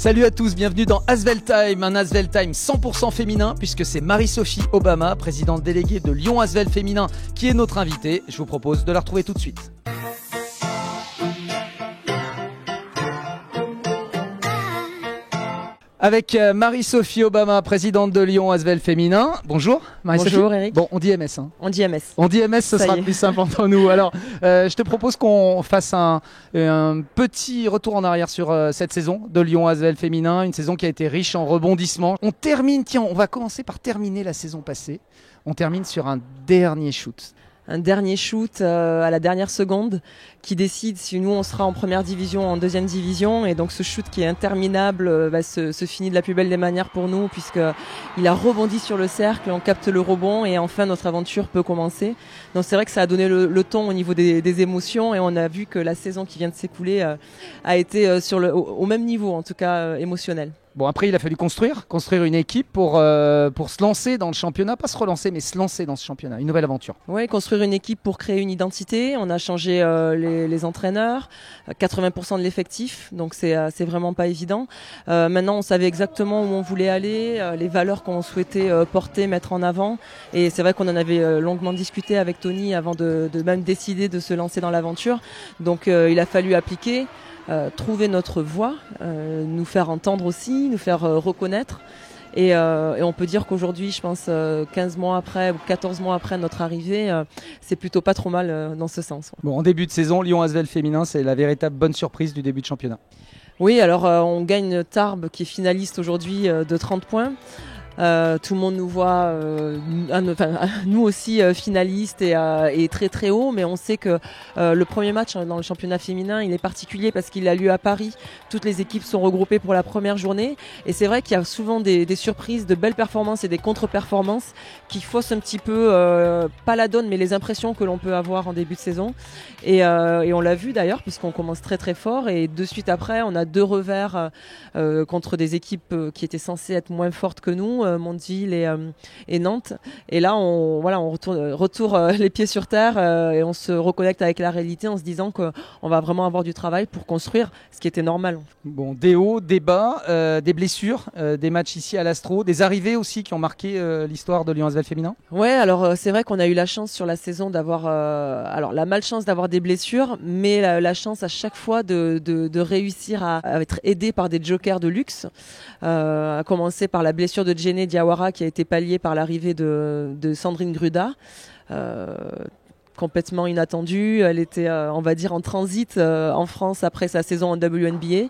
Salut à tous, bienvenue dans Asvel Time, un Asvel Time 100% féminin puisque c'est Marie-Sophie Obama, présidente déléguée de Lyon Asvel Féminin, qui est notre invitée. Je vous propose de la retrouver tout de suite. Avec Marie-Sophie Obama, présidente de Lyon Asvel Féminin. Bonjour Marie-Sophie. Bonjour Eric. Bon, on dit MS. Hein. On dit MS. On dit MS, ce sera plus simple entre nous. Alors, je te propose qu'on fasse un petit retour en arrière sur cette saison de Lyon Asvel Féminin. Une saison qui a été riche en rebondissements. On va commencer par terminer la saison passée. On termine sur un dernier shoot. Un dernier shoot à la dernière seconde qui décide si nous on sera en première division ou en deuxième division, et donc ce shoot qui est interminable se finit de la plus belle des manières pour nous, puisqu'il a rebondi sur le cercle, on capte le rebond et enfin notre aventure peut commencer. Donc c'est vrai que ça a donné le ton au niveau des émotions, et on a vu que la saison qui vient de s'écouler a été au même niveau, en tout cas émotionnel. Bon, après, il a fallu construire une équipe pour se lancer dans le championnat. Pas se relancer, mais se lancer dans ce championnat. Une nouvelle aventure. Oui, construire une équipe pour créer une identité. On a changé les entraîneurs, 80% de l'effectif, donc c'est vraiment pas évident. Maintenant, on savait exactement où on voulait aller, les valeurs qu'on souhaitait porter, mettre en avant. Et c'est vrai qu'on en avait longuement discuté avec Tony avant de même décider de se lancer dans l'aventure. Donc, il a fallu appliquer. Trouver notre voix, nous faire entendre aussi, nous faire reconnaître. Et on peut dire qu'aujourd'hui, je pense 15 mois après ou 14 mois après notre arrivée, c'est plutôt pas trop mal dans ce sens. Bon, en début de saison, Lyon Asvel Féminin, c'est la véritable bonne surprise du début de championnat. Oui, alors on gagne Tarbes qui est finaliste aujourd'hui de 30 points. Tout le monde nous voit, nous aussi finalistes et très très haut, mais on sait que le premier match dans le championnat féminin il est particulier parce qu'il a lieu à Paris. Toutes les équipes sont regroupées pour la première journée, et c'est vrai qu'il y a souvent des surprises, de belles performances et des contre-performances qui faussent un petit peu, pas la donne, mais les impressions que l'on peut avoir en début de saison. Et on l'a vu d'ailleurs, puisqu'on commence très très fort, et de suite après on a deux revers contre des équipes qui étaient censées être moins fortes que nous, Mondeville et Nantes. Et là on retourne les pieds sur terre et on se reconnecte avec la réalité en se disant qu'on va vraiment avoir du travail pour construire ce qui était normal. Bon, des hauts, des bas, des blessures, des matchs ici à l'Astro, des arrivées aussi qui ont marqué l'histoire de Lyon Asvel Féminin. Ouais, alors c'est vrai qu'on a eu la chance sur la saison d'avoir la malchance d'avoir des blessures, mais la chance à chaque fois de réussir à être aidé par des jokers de luxe, à commencer par la blessure de Jenny Diawara qui a été palliée par l'arrivée de Sandrine Gruda, complètement inattendue. Elle était, on va dire, en transit en France après sa saison en WNBA,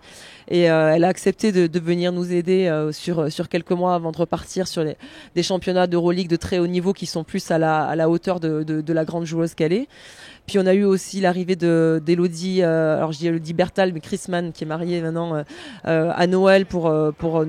et elle a accepté de venir nous aider sur quelques mois avant de repartir sur des championnats d'Euroleague de très haut niveau qui sont plus à la hauteur de la grande joueuse qu'elle est. Puis on a eu aussi l'arrivée d'Elodie, alors je dis Elodie Bertal, mais Chrisman qui est mariée maintenant à Noël pour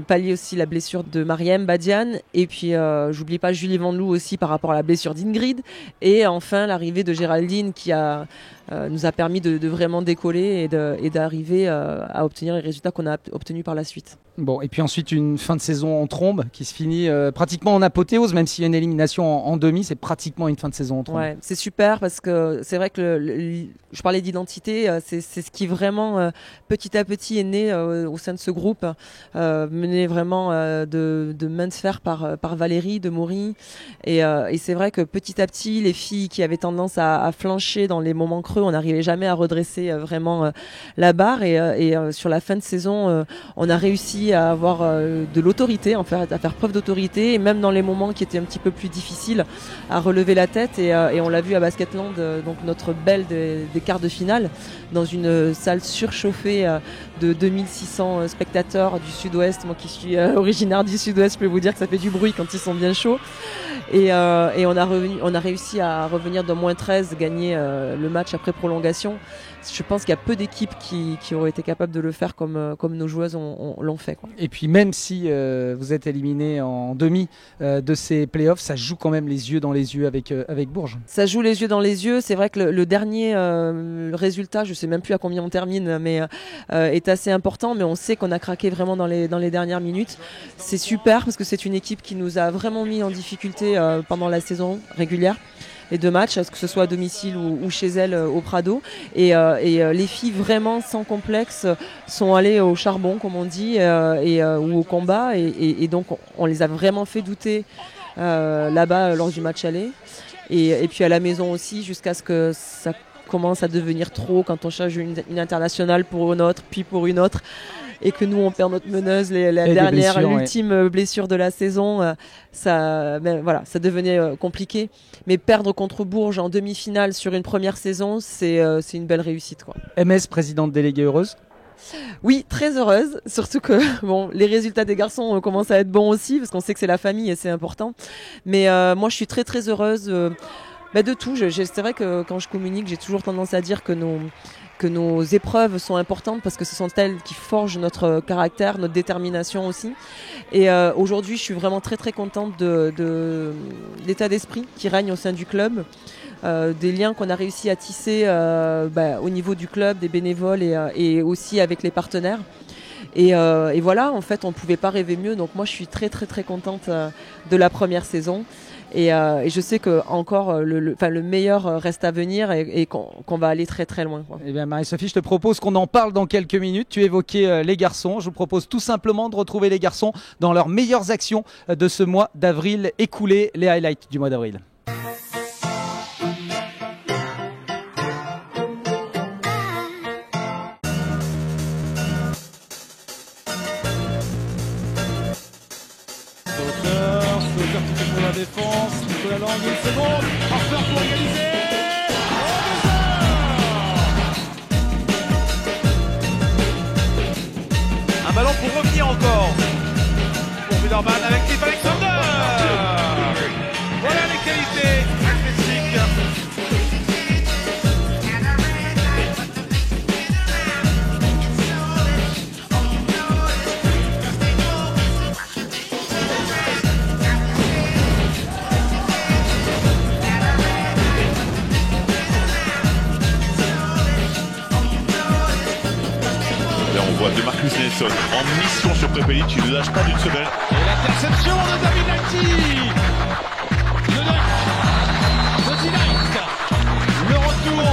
pallier aussi la blessure de Mariem Badiane. Et puis j'oublie pas Julie Vanloo aussi par rapport à la blessure d'Ingrid. Et enfin l'arrivée de Géraldine qui nous a permis de vraiment décoller et d'arriver à obtenir les résultats qu'on a obtenus par la suite. Bon, et puis ensuite une fin de saison en trombe qui se finit pratiquement en apothéose, même s'il y a une élimination en demi, c'est pratiquement une fin de saison en trombe. Ouais, c'est super parce que c'est vrai que je parlais d'identité, c'est ce qui vraiment petit à petit est né au sein de ce groupe, mené vraiment de main de fer par Valérie de Maury, et c'est vrai que petit à petit les filles qui avaient tendance à flancher dans les moments creux, on n'arrivait jamais à redresser vraiment la barre, et sur la fin de saison on a réussi à avoir de l'autorité, à faire preuve d'autorité, et même dans les moments qui étaient un petit peu plus difficiles à relever la tête, et on l'a vu à Basketland, donc notre belle des quarts de finale, dans une salle surchauffée de 2600 spectateurs du Sud-Ouest. Moi qui suis originaire du Sud-Ouest, je peux vous dire que ça fait du bruit quand ils sont bien chauds, et on a réussi à revenir de -13, gagner le match après prolongation. Je pense qu'il y a peu d'équipes qui auraient été capables de le faire comme nos joueuses l'ont fait, quoi. Et puis même si vous êtes éliminé en demi de ces playoffs, ça joue quand même les yeux dans les yeux avec Bourges. Ça joue les yeux dans les yeux. C'est vrai que le dernier résultat, je ne sais même plus à combien on termine, mais est assez important. Mais on sait qu'on a craqué vraiment dans les dernières minutes. C'est super parce que c'est une équipe qui nous a vraiment mis en difficulté pendant la saison régulière. les deux matchs, que ce soit à domicile ou chez elles au Prado. Et les filles vraiment sans complexe sont allées au charbon, comme on dit, ou au combat. Et donc on les a vraiment fait douter là-bas lors du match aller. Et puis à la maison aussi, jusqu'à ce que ça commence à devenir trop quand on change une internationale pour une autre, puis pour une autre. Et que nous on perd notre meneuse, la dernière, l'ultime blessure de la saison, ça devenait compliqué. Mais perdre contre Bourges en demi-finale sur une première saison, c'est une belle réussite, quoi. MS, présidente déléguée heureuse? Oui, très heureuse, surtout que les résultats des garçons commencent à être bons aussi, parce qu'on sait que c'est la famille et c'est important. Mais moi je suis très très heureuse de tout. C'est vrai que quand je communique, j'ai toujours tendance à dire que nos épreuves sont importantes parce que ce sont elles qui forgent notre caractère, notre détermination aussi. Et aujourd'hui, je suis vraiment très très contente de l'état d'esprit qui règne au sein du club, des liens qu'on a réussi à tisser au niveau du club, des bénévoles et aussi avec les partenaires. Et voilà, en fait, on ne pouvait pas rêver mieux. Donc moi, je suis très très très contente de la première saison. Et je sais que encore le meilleur reste à venir et qu'on va aller très très loin, quoi. Eh bien Marie-Sophie, je te propose qu'on en parle dans quelques minutes. Tu évoquais les garçons. Je vous propose tout simplement de retrouver les garçons dans leurs meilleures actions de ce mois d'avril écoulé, les highlights du mois d'avril. Pour la défense, Nicolas Lang, une seconde, Harper pour égaliser. Un ballon pour revenir encore. Pour Widerman avec Cliff Alexander. Voilà les qualités athlétiques. On voit de Marcus Nelson en mission sur Prepelic, il ne lâche pas d'une seconde. Et l'interception de David Alti. Le direct. Le retour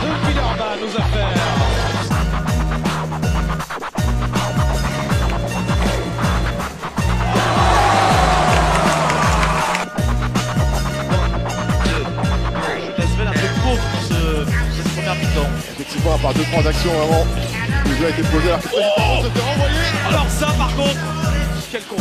de Widerman aux affaires. L'Asvel un peu court dans cette première mi-temps. Effectivement, à part 2-3 actions vraiment, le jeu a été posé. Oh, se fait renvoyer. Alors ça, par contre, quel con.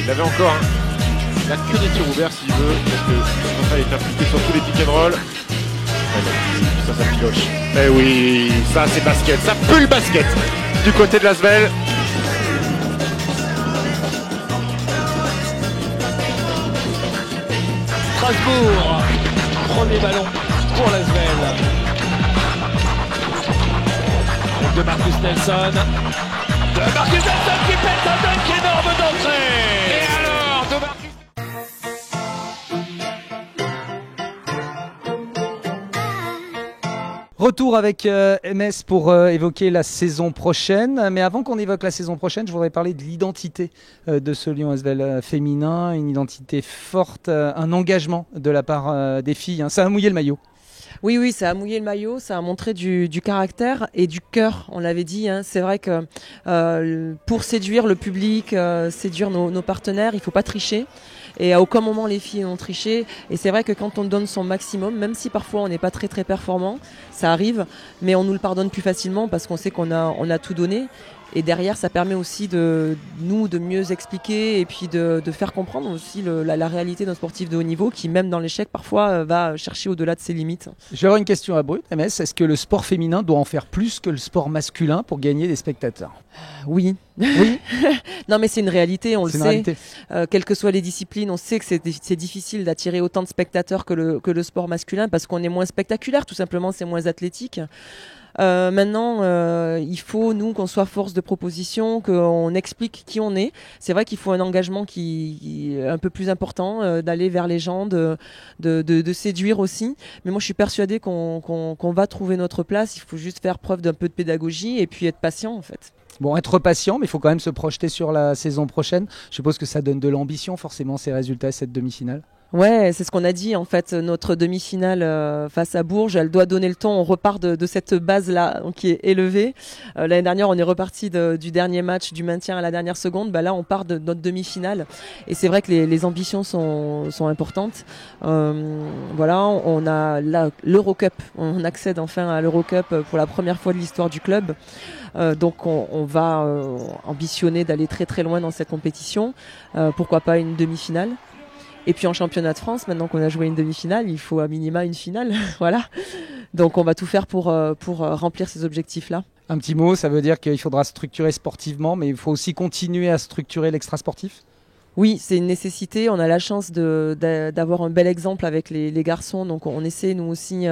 Il avait encore il n'a que des tirs ouverts s'il veut, parce que il est impliqué sur tous les pick and roll. Ça piloche. Mais oui, ça c'est basket, ça pue le basket du côté de l'Asvel. Strasbourg, premier ballon pour l'Asvel. De Marcus Nelson. De Marcus Nelson qui pète un dunk énorme d'entrée. Et alors de Marcus. Retour avec MS pour évoquer la saison prochaine. Mais avant qu'on évoque la saison prochaine, je voudrais parler de l'identité de ce Lyon Asvel féminin. Une identité forte, un engagement de la part des filles. Hein. Ça a mouillé le maillot. Oui, ça a mouillé le maillot, ça a montré du caractère et du cœur, on l'avait dit. Hein. C'est vrai que pour séduire le public, séduire nos partenaires, il ne faut pas tricher. Et à aucun moment les filles ont triché. Et c'est vrai que quand on donne son maximum, même si parfois on n'est pas très très performant, ça arrive, mais on nous le pardonne plus facilement parce qu'on sait qu'on a tout donné. Et derrière, ça permet aussi de mieux expliquer et puis de faire comprendre aussi la réalité d'un sportif de haut niveau qui, même dans l'échec, parfois va chercher au-delà de ses limites. Je vais avoir une question à Brut. MS, est-ce que le sport féminin doit en faire plus que le sport masculin pour gagner des spectateurs? Oui. Oui. Non, mais c'est une réalité, on le sait. Quelles que soient les disciplines, on sait que c'est difficile d'attirer autant de spectateurs que le sport masculin parce qu'on est moins spectaculaire, tout simplement, c'est moins athlétique. Maintenant, il faut, nous, qu'on soit force de proposition, qu'on explique qui on est. C'est vrai qu'il faut un engagement qui est un peu plus important, d'aller vers les gens, de séduire aussi. Mais moi, je suis persuadée qu'on va trouver notre place. Il faut juste faire preuve d'un peu de pédagogie et puis être patient, en fait. Bon, être patient, mais il faut quand même se projeter sur la saison prochaine. Je suppose que ça donne de l'ambition, forcément, ces résultats, cette demi-finale. Ouais, c'est ce qu'on a dit en fait. Notre demi-finale face à Bourges, elle doit donner le ton. On repart de cette base-là qui est élevée. L'année dernière, on est reparti du dernier match, du maintien à la dernière seconde. Bah là, on part de notre demi-finale. Et c'est vrai que les ambitions sont importantes. Voilà, on a l'Eurocup. On accède enfin à l'Eurocup pour la première fois de l'histoire du club. Donc on va ambitionner d'aller très très loin dans cette compétition. Pourquoi pas une demi-finale? Et puis en championnat de France, maintenant qu'on a joué une demi-finale, il faut à minima une finale. Voilà. Donc on va tout faire pour remplir ces objectifs-là. Un petit mot, ça veut dire qu'il faudra structurer sportivement, mais il faut aussi continuer à structurer l'extra-sportif? Oui, c'est une nécessité. On a la chance d'avoir un bel exemple avec les garçons. Donc, on essaie, nous aussi,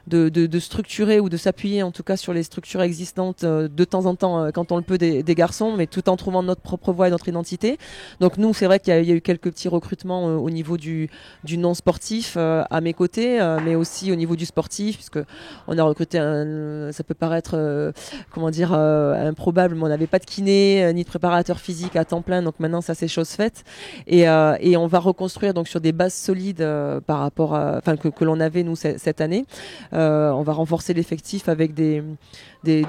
de structurer ou de s'appuyer, en tout cas, sur les structures existantes de temps en temps, quand on le peut, des garçons, mais tout en trouvant notre propre voie et notre identité. Donc, nous, c'est vrai qu'il y a eu quelques petits recrutements au niveau du non-sportif à mes côtés, mais aussi au niveau du sportif, puisque on a recruté ça peut paraître, improbable, mais on n'avait pas de kiné, ni de préparateur physique à temps plein. Donc, maintenant, ça, c'est chose faite. Et on va reconstruire donc sur des bases solides par rapport que l'on avait nous cette année. On va renforcer l'effectif avec des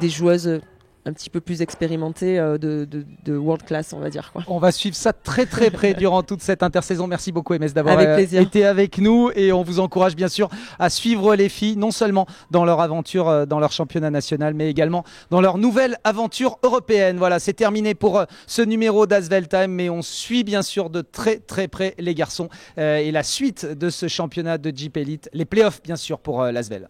joueuses un petit peu plus expérimentées de world class, on va dire, quoi. On va suivre ça très très près durant toute cette intersaison. Merci beaucoup MS d'avoir été avec nous et on vous encourage bien sûr à suivre les filles, non seulement dans leur aventure dans leur championnat national, mais également dans leur nouvelle aventure européenne. Voilà, c'est terminé pour ce numéro d'Asvel Time, mais on suit bien sûr de très très près les garçons et la suite de ce championnat de Jeep Elite, les playoffs bien sûr pour l'Asvel.